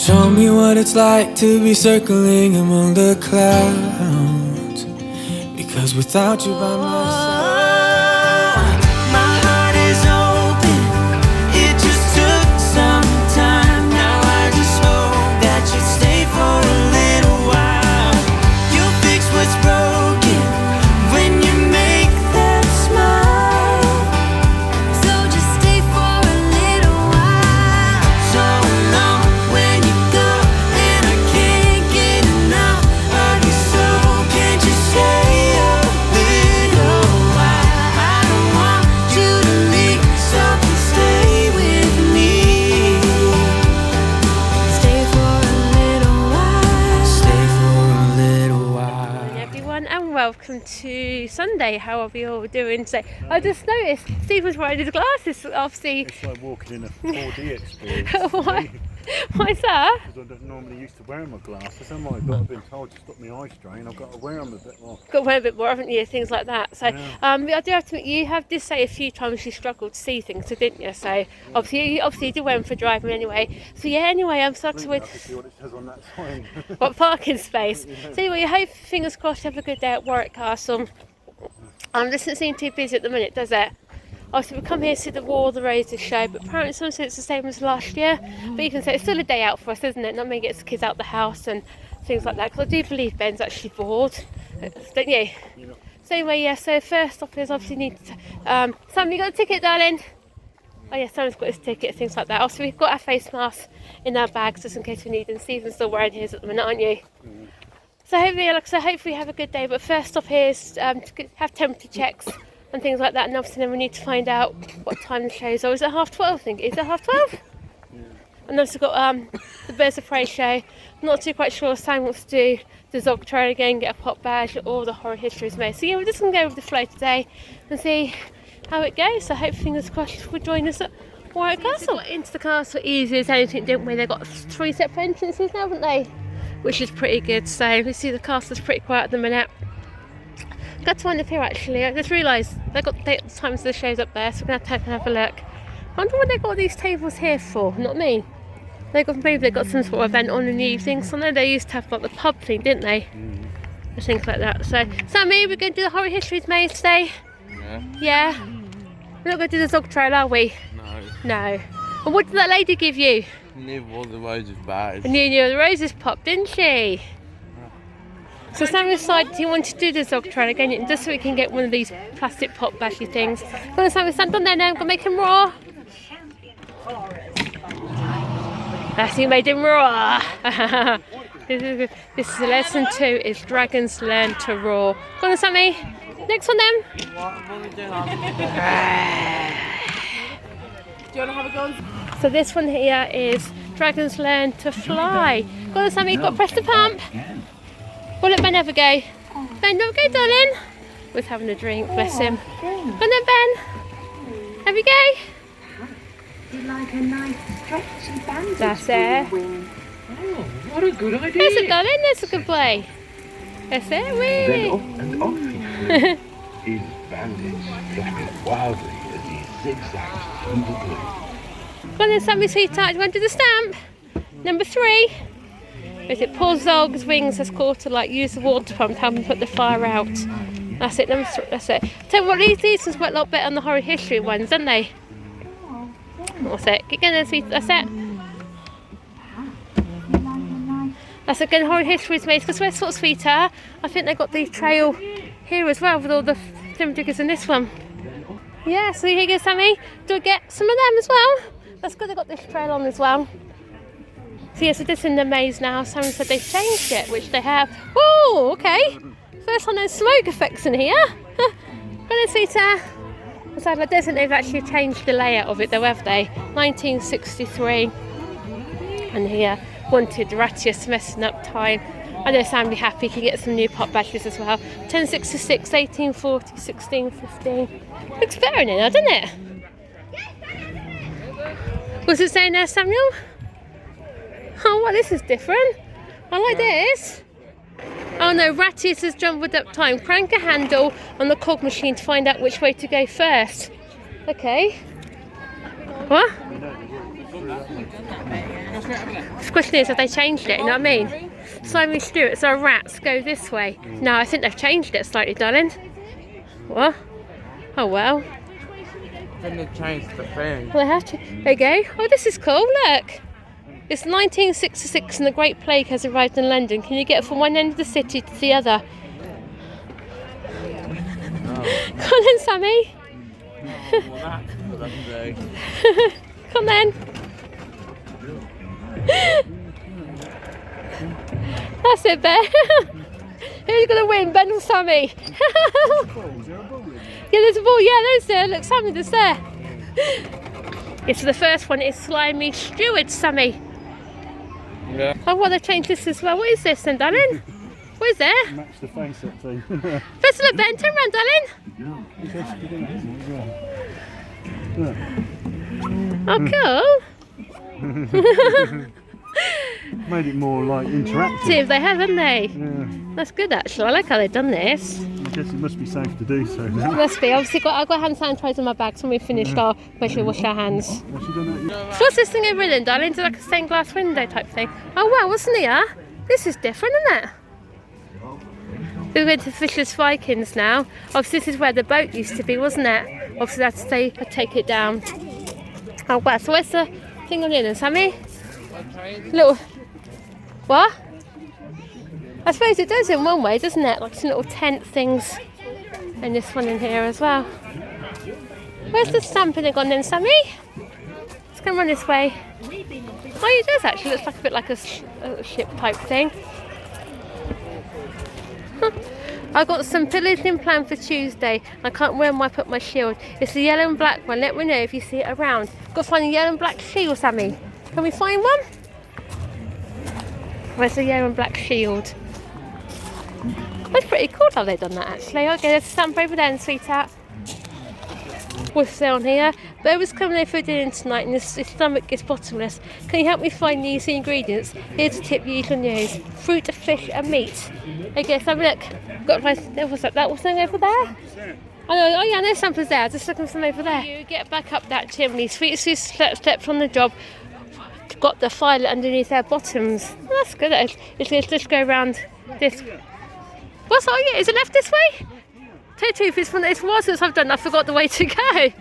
Show me what it's like to be circling among the clouds, because without you by my side, my heart is open. It just took some time. Now I just hope that you stay for a little while. You'll fix what's broken when you make them smile. So just stay for a little while. So long when you go, and I can't get enough of you. So can't you stay a little while? I don't want you to leave, so please stay with me. Stay for a little while. stay for a little while. Everyone, and welcome to Sunday. How are we all doing today? I just noticed Stephen's wearing his glasses, obviously. It's like walking in a 4D experience. Why? Why's that? Because I don't normally used to wear my glasses, am I? But I've been told to stop my eye strain. I've got to wear them a bit more. Got to wear a bit more, haven't you? Things like that. So, Yeah. I do have to admit, you have did say a few times you struggled to see things, so didn't you? So, obviously you do wear them for driving anyway. So, yeah, anyway, I'm stuck I with can see what it says on that sign. what parking space. So, anyway, I hope, fingers crossed, you have a good day at Warwick Castle. This doesn't seem too busy at the minute, does it? Obviously, we come here to see the War the Roses show, but apparently some say it's the same as last year. But you can say it's still a day out for us, isn't it? Not many gets the kids out the house and things like that. Because I do believe Ben's actually bored, don't you? Yeah. So anyway, yeah. So first off is obviously need to. Sam, you got a ticket, darling? Oh yeah, Sam's got his ticket, things like that. Also, we've got our face masks in our bags just in case we need them. Stephen's still wearing his at the minute, aren't you? So hopefully, like I said, hopefully you have a good day. But first off here is to have temperature checks and things like that. And obviously then we need to find out what time the show's. Oh, is it 12:30? I think. Is it 12:30? And also got the Birds of Prey show. Not too quite sure. Sam wants to do the Zog trail again, get a pop badge, all the horror histories made. So yeah, we're just gonna go with the flow today and see how it goes. So hope fingers crossed will join us at Warwick Castle. Got into the castle easy as anything, didn't we? They've got 3 separate entrances now, haven't they? Which is pretty good. So we see the castle's pretty quiet at the minute. Got to wind up here actually. I just realised they've got the times of the shows up there, so we're gonna have a look. I wonder what they've got these tables here for, not me. Maybe they got some sort of event on in the evening. So I know they used to have like the pub thing, didn't they? And things like that. So Sammy, we're gonna do the horror histories maze today. Yeah. Yeah. We're not gonna do the Zog trail, are we? No. No. And what did that lady give you? Near all the roses badge. And you knew the roses popped, didn't she? So Sam decided he wanted to do the Zog trail again, just so we can get one of these plastic pop bashy things. Go on, Sam, stand on there now. I'm gonna make him roar. That's who made him roar. This is lesson 2. Is dragons learn to roar. Go on, Sammy. Next one then. What are we doing? Do you want to have a go? So this one here is dragons learn to fly. Go on, Sammy. You've got to press the pump. Well, let Ben have a go. Ben, don't go, darling. With having a drink, bless him. Go on then, Ben. Have a go. You like a nice stretchy bandage That's for your it. wing. Oh, what a good idea! There's it, darling. There's a good boy. That's it, Then really. up and off he flew, his bandage flapping wildly as he zigzagged through the blue. Go on then, Sammy, sweetheart. Do you want to do the stamp? Number 3. Is it Paul Zog's wings has caught to like use the water pump to help him put the fire out? That's it. Number 3. That's it. Tell you what, these ones went a lot better on the horror history ones, didn't they? What's it? Get in there, sweetheart. That's it. That's a good horror history's maze because we're sort of sweeter. I think they got the trail here as well with all the film diggers in this one. Yeah, so here you go, Sammy. Do we get some of them as well? That's good, they got this trail on as well. So yeah, so this is in the maze now. Sammy said they've changed it, which they have. Oh, okay. First time there's smoke effects in here. Go on, sweeter. So I don't think they've actually changed the layout of it though, have they? 1963. And here, wanted Ratius messing up time. I know Sam will be happy, he can get some new pop badges as well. 1066, 1840, 1615. Looks better in it now, doesn't it? What's it saying there, Samuel? Oh, well, this is different. I like this. Oh no, Ratius has jumbled up time. Crank a handle on the cog machine to find out which way to go first. Okay. What? The question is, have they changed it? You know what I mean? Simon Stewart, so rats go this way. No, I think they've changed it slightly, darling. What? Oh well. Then they changed the thing. Well, they have to. There you go. Oh, this is cool. Look. It's 1966 and the Great Plague has arrived in London. Can you get from one end of the city to the other? Come on then, Sammy. Come then. That's it, Ben. Who's going to win, Ben or Sammy? Yeah, there's a ball. Yeah, there's there. Look, Sammy, there's there. Yeah, so the first one is Slimy Steward, Sammy. Yeah. Oh, well, they've changed this as well. What is this then, darling? What is there? Match the face up thing. First look, Ben. Turn around, darling. Oh, cool. Made it more like interactive. They have, haven't they? Yeah. That's good, actually. I like how they've done this. I guess it must be safe to do so now. Must be. Obviously, I've got hand sanitizer in my bag, so when we've finished, I'll make sure we wash our hands. Has she done that? So what's this thing over there, darling? Is it like a stained glass window type thing? Oh, wow, wasn't it? Yeah? This is different, isn't it? We're going to Fisher's Vikings now. Obviously, this is where the boat used to be, wasn't it? Obviously, that's to take it down. Oh, wow. So where's the thing on in then, Sammy? Little... What? I suppose it does in one way, doesn't it? Like some little tent things. And this one in here as well. Where's the stamping gone then, Sammy? It's going to run this way. Oh, it does actually. Looks like a bit like a ship type thing. I've got some piloting planned for Tuesday. I can't wear them. I put my shield. It's the yellow and black one. Let me know if you see it around. Got to find a yellow and black shield, Sammy. Can we find one? Where's the yellow and black shield? That's pretty cool how they've done that actually. Okay, there's a stamp over there, sweetheart. What's on here? Bear was coming over for dinner tonight and his stomach is bottomless. Can you help me find the easy ingredients? Here's a tip you usually use. Fruit, fish and meat. Okay, so look. Got my, what's that? That was something over there? Oh yeah, there's something there. Just looking from over there. You get back up that chimney. Sweet Sue stepped on the job. Got the file underneath their bottoms. Oh, that's good. Let's just go around this. What's that? Oh, yeah, is it left this way? Tell you the truth, it's a while since I've done that. I forgot the way to go.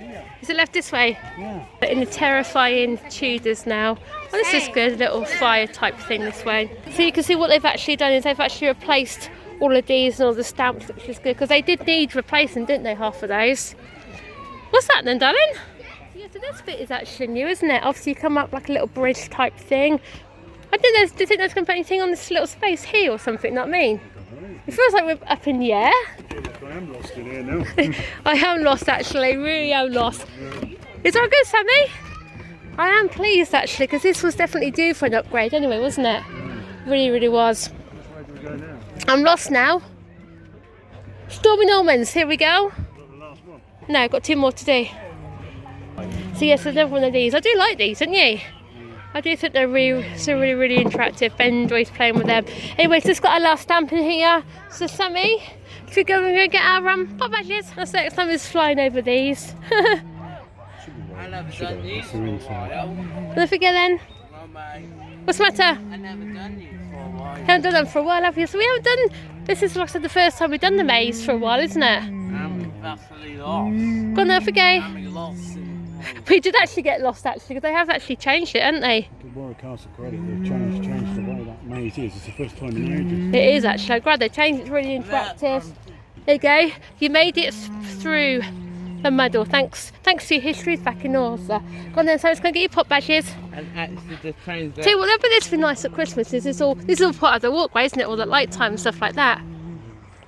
Is it left this way? Yeah. In the terrifying Tudors now. Oh, this is good. A little fire type thing this way. So you can see what they've actually done is they've actually replaced all of these and all the stamps, which is good because they did need replacing, didn't they? Half of those. What's that then, darling? Yeah, so this bit is actually new, isn't it? Obviously, you come up like a little bridge type thing. I think do you think there's going to be anything on this little space here or something? Not me. It feels like we're up in the air. I am lost in here now. I am lost actually, really am lost. Is that good, Sammy? I am pleased actually, because this was definitely due for an upgrade anyway, wasn't it? Really, really was. Where do we go now? I'm lost now. Stormy Normans, here we go. Got the last one. No, I've got 2 more to do. So yes, there's another one of these. I do like these, don't you? I do think they're really interactive. Ben enjoys playing with them. Anyway, so it's got our last stamp in here. So Sammy, should we go and go get our pop badges? That's next time is flying over these. I never done these for a while. Don't forget then. Well, mate, What's the matter? I never done these for a while. Haven't done them for a while, have you? So we haven't done. This is like I said, the first time we've done the maze for a while, isn't it? I'm vastly lost. Go on, don't forget. I'm lost. We did actually get lost actually because they have actually changed it, haven't they? The Warwick Castle credit, they've changed the way that maze is. It's the first time in ages. It is actually. I'm glad they changed it. It's really interactive. There you go. You made it through the muddle. Thanks to your histories back in North. Go on then, so it's going to get your pop badges. And actually the trains Tell you what, but this would be nice at Christmas. This is all part of the walkway, isn't it? All the light time and stuff like that.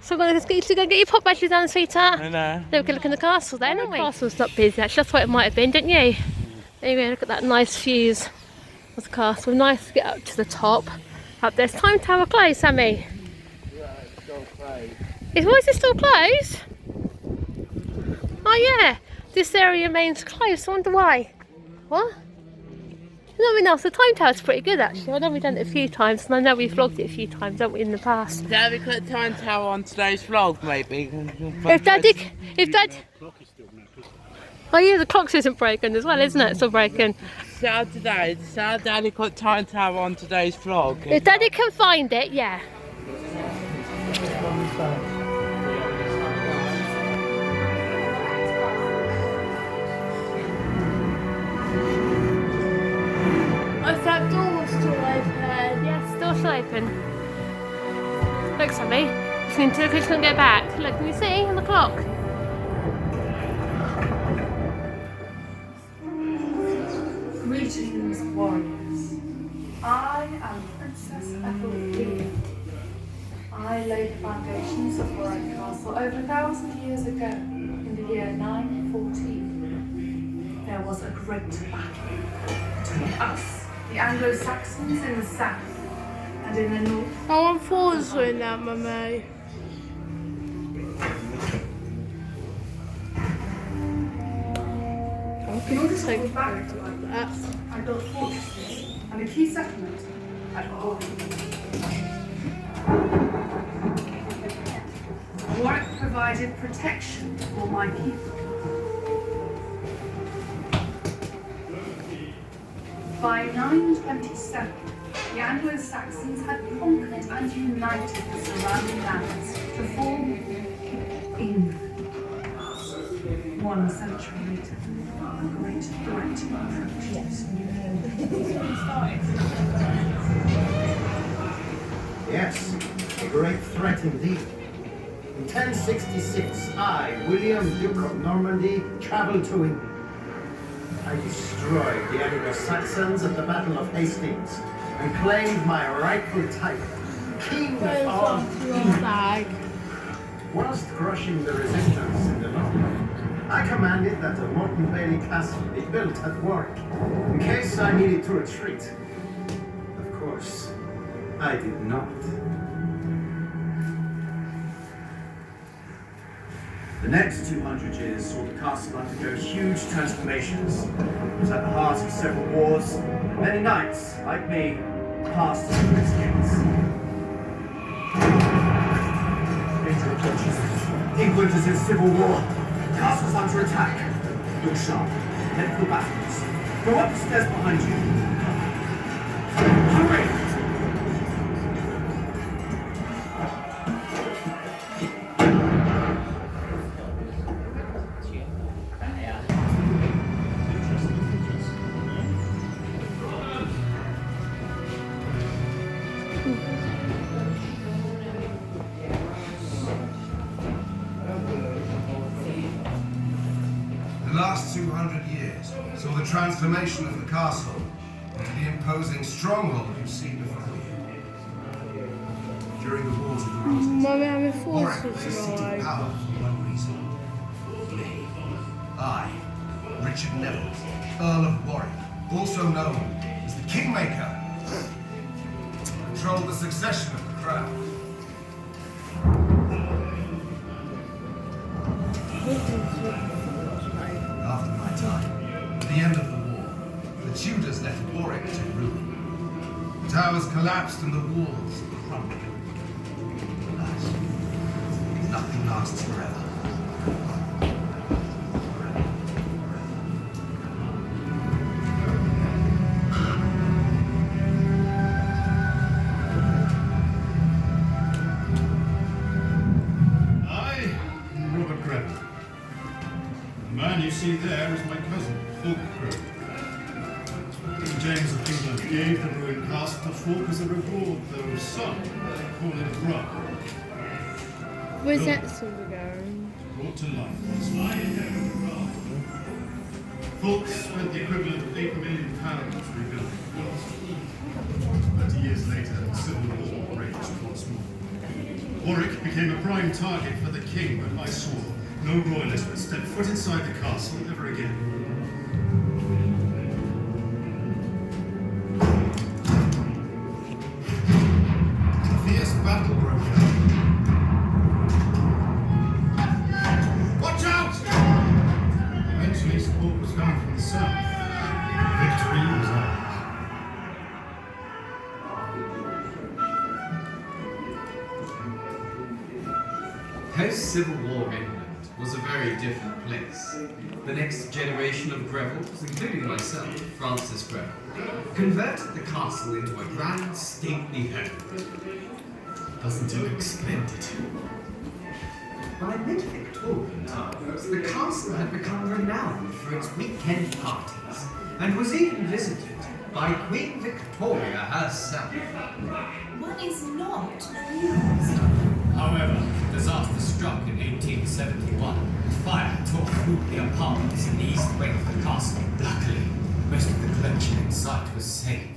So I'm going to get your pop badges down, sweetheart. I know. Then we can look in the castle then, aren't we? The castle's not busy actually. That's what it might have been, didn't you? Anyway, look at that nice views of the castle. Nice to get up to the top. Up there's Time Tower closed, Sammy. Why is it still closed? Oh yeah, this area remains closed. I wonder why. What? Nothing else. The Time Tower's pretty good actually. I know we've done it a few times, and I know we've vlogged it a few times, haven't we, in the past? Shall we put Time Tower on today's vlog, maybe? If Dad, Clock is still knackered. Oh yeah, the clock isn't broken as well, isn't it? It's still broken. Saturday. Daddy got time to have on today's vlog. If Daddy can find it, yeah. Oh, that door was still open. Yeah, it's still open. Look, Sammy. Listening to the kitchen and go back. Look, can you see on the clock? Greetings, warriors. I am Princess Ethelred. I laid the foundations of Warwick Castle over 1,000 years ago, in the year 914. There was a great battle between us, the Anglo-Saxons in the south, and in the north. Oh, I'm falling now, Mummy. In order to hold back I built fortresses and a key settlement at Warwick. Warwick provided protection for my people. By 927, the Anglo-Saxons had conquered and united the surrounding lands to form England. 1 century later, a great threat approaches. Yes, a great threat indeed. In 1066, I, William, Duke of Normandy, travelled to England. I destroyed the Anglo-Saxons at the Battle of Hastings and claimed my rightful title, King of England. Whilst crushing the resistance in the north, I commanded that a Motte Castle be built at Warwick, in case I needed to retreat. Of course, I did not. The next 200 years saw the castle undergo huge transformations. It was at the heart of several wars, and many knights, like me, passed through its gates. Danger approaches. England is in civil war. The castle's under attack. Look sharp. Head for the battlements. Go up the stairs behind you. Hurry! The last 200 years saw the transformation of the castle into the imposing stronghold you see before you. During the Wars of the Roses, Warwick was a seat of power for one reason. Me. I, Richard Neville, Earl of Warwick, also known as the Kingmaker, controlled the succession of the crown. After my time, at the end of the war, the Tudors left Warwick to ruin. The towers collapsed and the walls crumbled. Alas, nothing lasts forever. See there is my cousin, Fulk. King James of England gave the ruined castle to Fulk as a reward, though some call it a grub. Where's that song going? Brought to life once more. Fulk spent the equivalent of £8 million rebuilding the castle. 30 years later, the civil war raged once more. Warwick became a prime target for the king, but I swore no royalist would step foot inside the castle ever again. A fierce battle broke out. Watch out! Eventually, support was coming from the south. Victory was ours. Post-Civil War England was a very different place. The next generation of Grevels, including myself, Francis Greville, converted the castle into a grand, stately home. Doesn't it look splendid? By mid-Victorian times, the castle had become renowned for its weekend parties, and was even visited by Queen Victoria herself. One is not amused. However, disaster struck in 1871. Fire tore through the apartments in the east wing of the castle. Luckily, most of the collection inside was saved.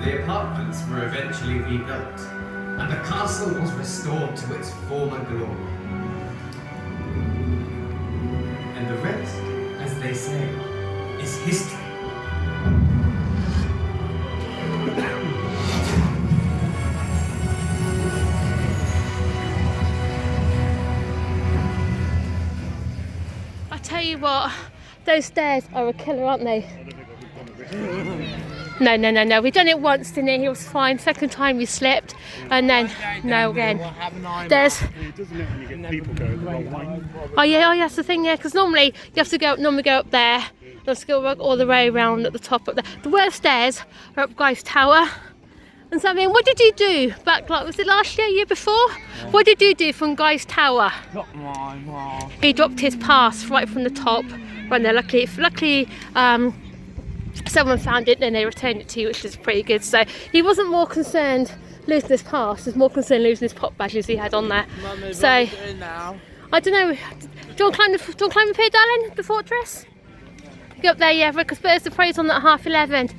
The apartments were eventually rebuilt, and the castle was restored to its former glory. And the rest, as they say, is history. I tell you what, those stairs are a killer, aren't they? No. We've done it once, didn't it? He was fine. Second time we slipped, and then no again. There's. Oh yeah, that's the thing. Yeah, because normally you have to go up there. You have to go all the way around at the top up there. The worst stairs are up Guy's Tower. And so I mean, what did you do back? Like, was it last year before? What did you do from Guy's Tower? He dropped his pass right from the top. Right there. Luckily. Someone found it and they returned it to you, which is pretty good. So he wasn't more concerned losing his pass, he was more concerned losing his pop badges he had on there. Mummy, so what are you doing now? I don't know. Do you want to climb up here, darling? The fortress? Go up there, yeah, because Birds of Prey's on at 11:30.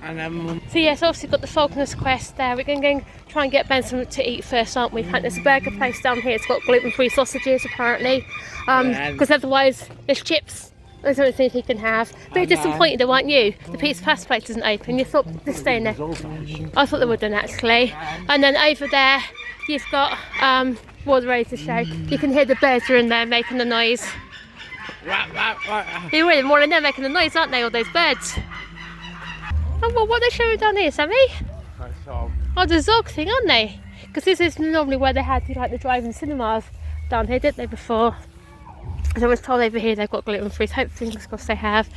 And then so yes, obviously got the Falconer's Quest there. We're going to try and get Ben something to eat first, aren't we? There's a burger place down here. It's got gluten-free sausages apparently, because otherwise there's chips. There's only thing he can have. Bit disappointed though, aren't you? The Pizza Fast place isn't open. You thought they're staying there. I thought they would have done actually. And then over there you've got Wildflowers to show. You can hear the birds are in there making the noise. You're really more in there making the noise, aren't they, all those birds? Oh, well, what are they showing down here, Sammy? Oh, the Zog thing, aren't they? Because this is normally where they had like the drive-in cinemas down here, didn't they, before? So I was told over here they've got gluten-free. Hopefully, fingers crossed they have.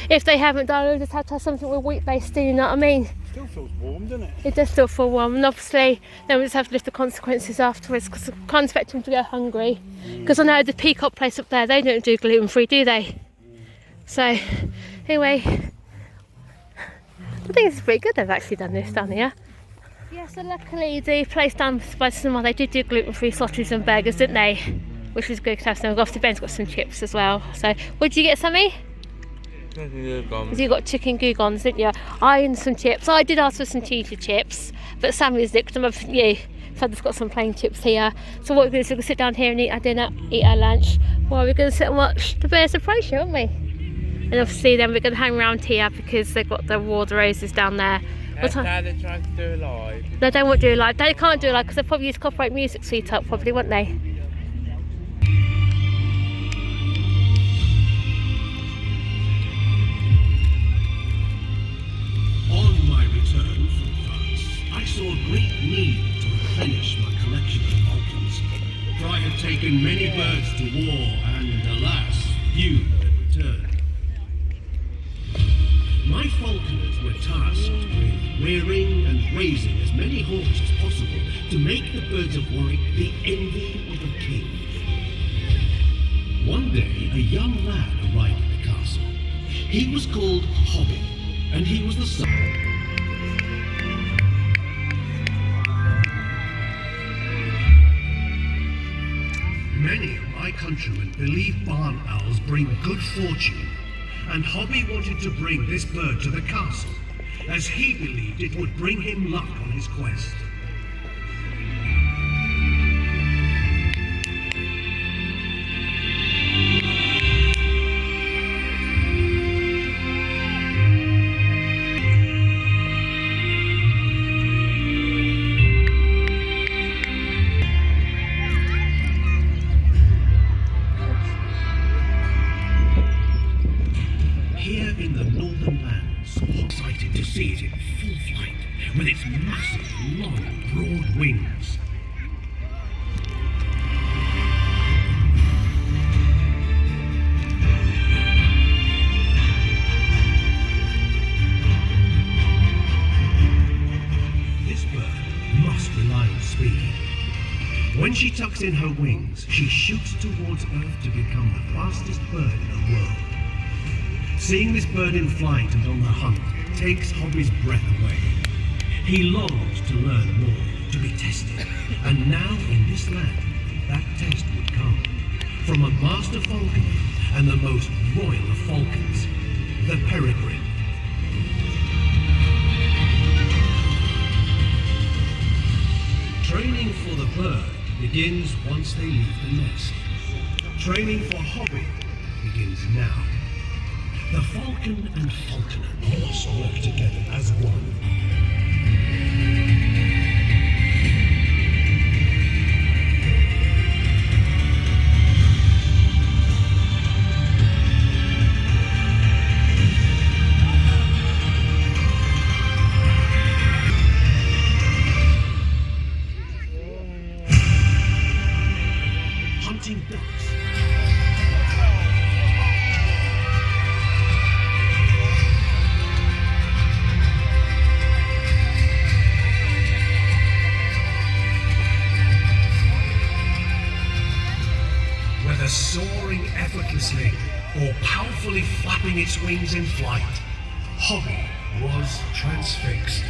If they haven't, darling, we'll just have to have something with wheat-based in, you know what I mean? It still feels warm, doesn't it? It does still feel warm, and obviously then we just have to live the consequences afterwards, because I can't expect them to go hungry. Because I know the Peacock place up there, they don't do gluten-free, do they? So, anyway, I think it's pretty good they've actually done this down here. Yeah, so luckily the place down by the cinema, they did do gluten-free sausages and burgers, didn't they? Which was good to have some. Obviously Ben's got some chips as well. So, what did you get, Sammy? You got chicken gougons, didn't you? I and some chips. I did ask for some cheesy chips, but Sammy's nicked them up for you. So I've just got some plain chips here. So what we're going to do is we're going to sit down here and eat our dinner, eat our lunch, while we're going to sit and watch the Birds of Prey show, aren't we? And obviously then we're going to hang around here because they've got the Wildflowers down there. Dad, they're trying to do it live. No, they won't do it live. They can't do it live because they'll probably use copyright music suite up, probably, won't they? On my return from France, I saw great need to replenish my collection of falcons, for I had taken many birds to war, and alas, few had returned. My falconers were tasked with rearing and raising as many hawks as possible to make the birds of Warwick the envy of the king. One day, a young lad arrived at the castle. He was called Hobby, and he was the son. Many of my countrymen believe barn owls bring good fortune, and Hobby wanted to bring this bird to the castle, as he believed it would bring him luck on his quest. speed. When she tucks in her wings, she shoots towards Earth to become the fastest bird in the world. Seeing this bird in flight and on the hunt takes Hobby's breath away. He longs to learn more, to be tested, and now in this land, that test would come. From a master falconer and the most royal of falcons, the peregrine. Training for the bird begins once they leave the nest. Training for Hobby begins now. The falcon and falconer must work together as one. Hunting ducks. Whether soaring effortlessly or powerfully flapping its wings in flight, Hobby was transfixed.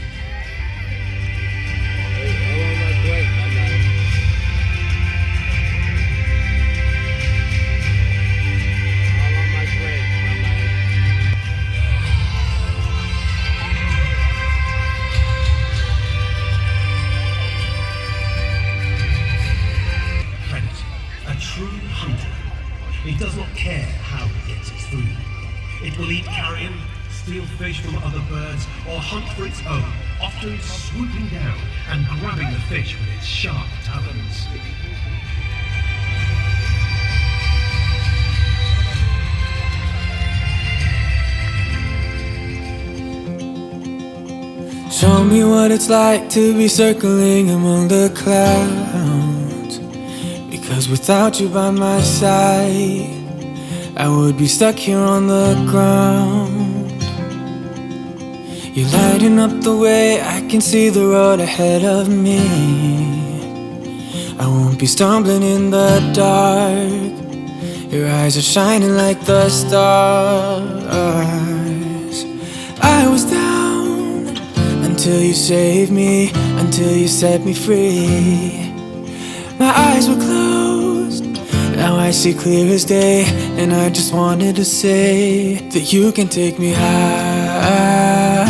It does not care how it gets its food. It will eat carrion, steal fish from other birds, or hunt for its own, often swooping down and grabbing the fish with its sharp talons. Show me what it's like to be circling among the clouds. Because without you by my side, I would be stuck here on the ground. You're lighting up the way, I can see the road ahead of me. I won't be stumbling in the dark. Your eyes are shining like the stars. I was down until you saved me, until you set me free. My eyes were closed, now I see clear as day. And I just wanted to say that you can take me high.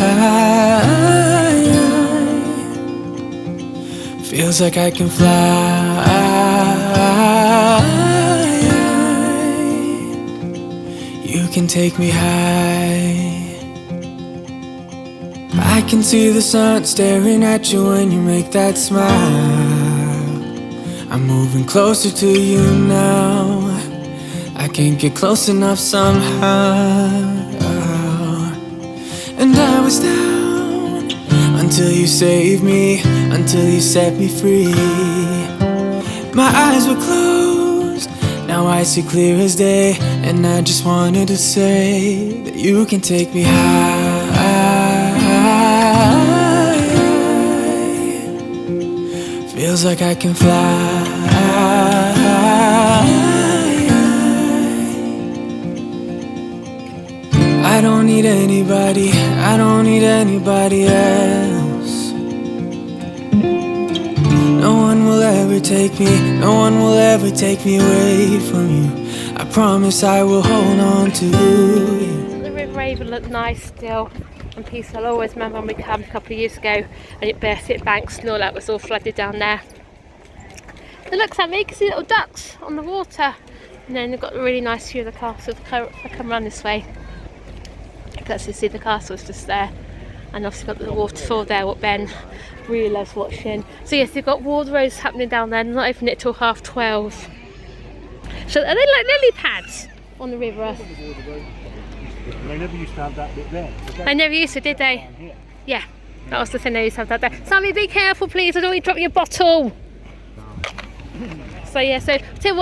Feels like I can fly. You can take me high. I can see the sun staring at you when you make that smile. I'm moving closer to you now. I can't get close enough somehow. And I was down until you saved me, until you set me free. My eyes were closed, now I see clear as day. And I just wanted to say that you can take me high. Feels like I can fly. I don't need anybody, I don't need anybody else. No one will ever take me, no one will ever take me away from you. I promise I will hold on to you. The river even looked nice still and peaceful. I always remember when we camped a couple of years ago and it burst its banks and all that was all flooded down there. It looks like me, you can see little ducks on the water. And then they've got a really nice view of the castle. If I come around this way, you can actually see the castle's just there. And obviously got the waterfall there, what Ben really loves watching. So yes, they've got wardrobes happening down there. They're not opening it till 12:30. So are they like lily pads on the river? They never used to have that bit there. They never used to, did they? Yeah, that was the thing, they used to have that there. Sammy, be careful please, I don't want you to drop your bottle. So yeah, so tell you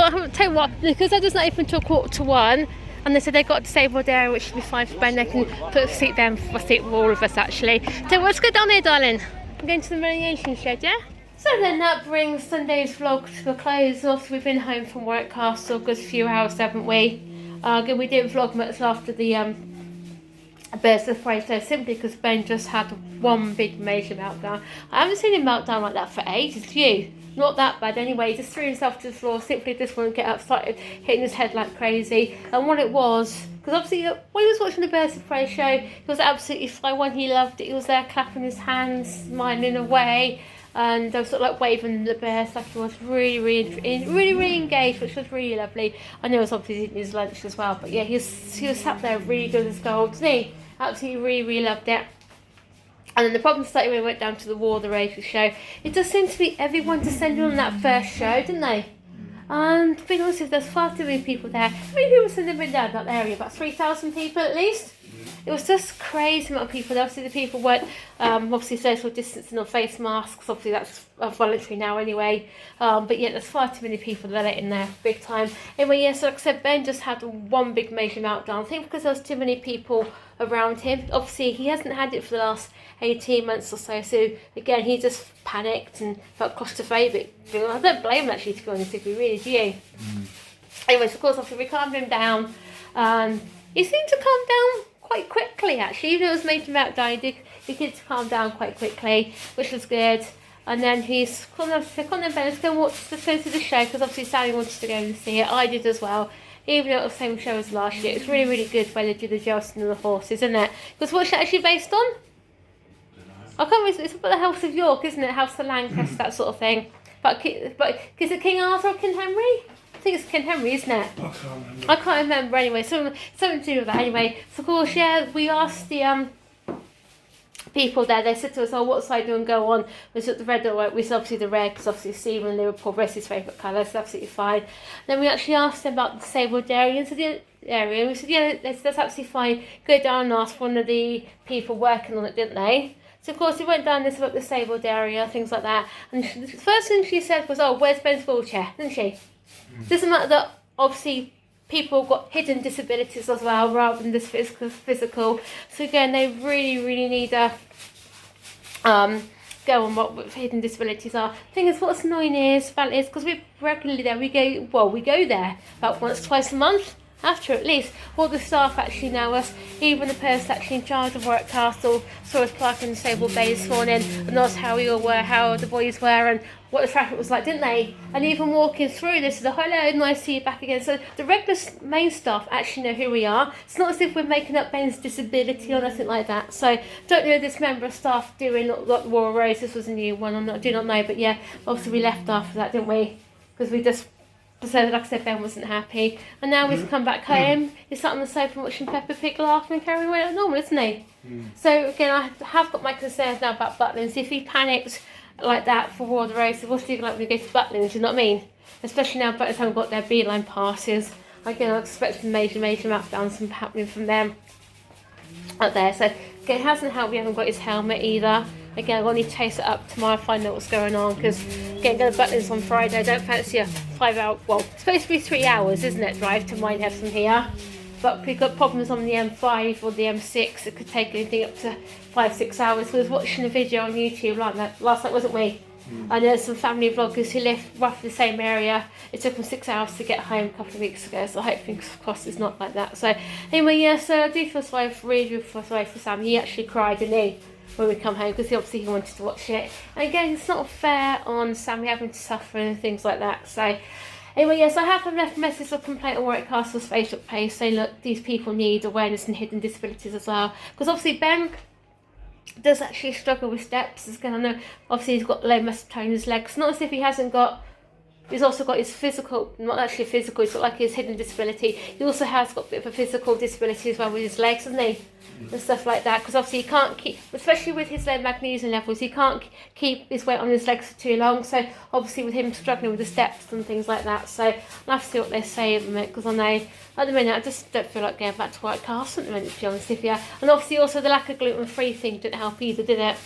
what, because they're just not open until 1:15, and they said they've got a disabled area which should be fine for Ben. They can put a seat there for all of us actually. So let's go down there, darling. I'm going to the mediation shed, yeah? So then that brings Sunday's vlog to a close. Also, we've been home from Warwick Castle a good few hours, haven't we? Again, we didn't vlog much after the burst of spray, so simply because Ben just had one big major meltdown. I haven't seen him meltdown like that for ages. You? Not that bad anyway. He just threw himself to the floor, simply just wouldn't get up, started hitting his head like crazy. And what it was, because obviously when he was watching the Birds of Prey show, he was absolutely fine one. He loved it. He was there clapping his hands, smiling away, and sort of like waving the birds like he was really engaged, which was really lovely. I know he was obviously eating his lunch as well, but yeah, he was sat there really good as gold, didn't he? Absolutely really loved it. And then the problem started when we went down to the War of the Races show. It just seemed to be everyone descended on that first show, didn't they? And to be honest, if there's far too many people there, how many people said they've been down that area? About 3,000 people at least? It was just crazy amount of people. Obviously the people weren't obviously social distancing or face masks. Obviously that's voluntary now anyway. But yeah, there's far too many people that are in there big time. Anyway, yeah, so like I said, Ben just had one big major meltdown. I think because there was too many people around him. Obviously he hasn't had it for the last 18 months or so. So again, he just panicked and felt claustrophobic. I don't blame him actually, to be honest, if we really do. Anyway, so of course obviously we calmed him down. He seemed to calm down quite quickly actually, even though it was major meltdown, he did calm down quite quickly, which was good. And then he's come on, Ben, let's go to the show, because obviously Sally wanted to go and see it. I did as well, even though it was the same show as last year. It's really good where they do the jousting of the horses, isn't it? Because what's it actually based on? I can't remember, it's about the House of York, isn't it? House of Lancaster, that sort of thing. But is it King Arthur or King Henry? I think it's King Henry, isn't it? I can't remember anyway. Something to do with that anyway. So of course, yeah, we asked the people there. They said to us, "Oh, what side do you want to go on?" We said the red or white. We said obviously the red, because obviously Stephen and Liverpool, both his favourite colour. So absolutely fine. Then we actually asked them about the disabled area. And so the area, and we said, "Yeah, that's absolutely fine. Go down and ask one of the people working on it, didn't they?" So of course we went down this about the disabled area, things like that. And the first thing she said was, "Oh, where's Ben's wheelchair?" Didn't she? Doesn't matter that obviously people got hidden disabilities as well, rather than just physical. So again, they really need to go on what hidden disabilities are. Thing is, what's annoying is because we're regularly there. We go there about once, twice a month. After at least, all the staff actually know us. Even the person actually in charge of Warwick Castle saw us parking in Disabled Bay this morning and asked how we all were, how the boys were, and what the traffic was like, didn't they? And even walking through, they said, "Hello, nice to see you back again." So the regular main staff actually know who we are. It's not as if we're making up Ben's disability or nothing like that. So don't know this member of staff doing like the War of Roses was a new one. I do not know, but yeah, obviously we left after that, didn't we? Because we just. So, like I said, Ben wasn't happy. And now he's come back home. He's sat on the sofa watching Peppa Pig laughing and carrying away like normal, isn't he? So, again, I have got my concerns now about Butlins. If he panicked like that for War of the Roses, what's he like when he goes to Butlins, you know what I mean? Especially now Butlins haven't got their beeline passes. Again, I expect some major meltdowns happening from them up there. So, again, it hasn't helped. We haven't got his helmet either. Again, I'll need to chase it up tomorrow, find out what's going on, because again, go to Butlins on Friday. I don't fancy a 5 hour, well, it's supposed to be 3 hours, isn't it, drive to Minehead from here? But if we've got problems on the M5 or the M6, it could take anything up to 5-6 hours. We was watching a video on YouTube like that last night, wasn't we? And there's some family vloggers who live roughly the same area. It took them 6 hours to get home a couple of weeks ago, so I hope fingers crossed it's not like that. So anyway, yeah, so I do feel sorry for Sam. He actually cried, didn't he, when we come home, because obviously he wanted to watch it. And again, it's not fair on Sammy having to suffer and things like that. So anyway, yes, I have left a message of complaint on Warwick Castle's Facebook page saying, look, these people need awareness and hidden disabilities as well. Because obviously Ben does actually struggle with steps. I know obviously he's got low muscle tone in his legs. Not as if he hasn't got, he's also got his physical, not actually a physical, he's got like his hidden disability. He also has got a bit of a physical disability as well with his legs, hasn't he? And stuff like that, because obviously he can't keep, especially with his low magnesium levels, he can't keep his weight on his legs for too long. So obviously with him struggling with the steps and things like that, so I'll have to see what they say at the minute, because I know at the minute I just don't feel like going back to Warwick Castle at the minute, to be honest with you. And obviously also the lack of gluten-free thing didn't help either, did it?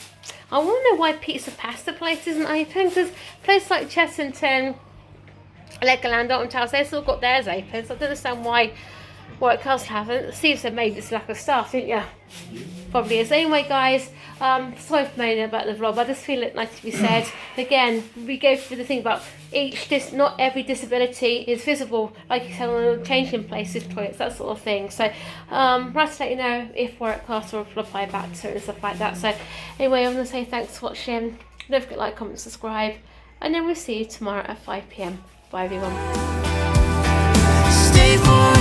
I want to know why pizza pasta place isn't open, because places like Chessington, Legoland, Alton Towers, they've still got theirs open, so I don't understand why Warwick Castle haven't. Steve said maybe it's lack of staff, didn't you? probably is. Anyway, guys, sorry for moaning about the vlog, but I just feel it nice to be said. Again, we go through the thing about not every disability is visible, like you said, on changing places, toilets, that sort of thing. So, right to let you know if Warwick Castle will reply back to it and stuff like that. So, anyway, I'm going to say thanks for watching. Don't forget to like, comment, subscribe, and then we'll see you tomorrow at 5 PM. Bye, everyone. Stay for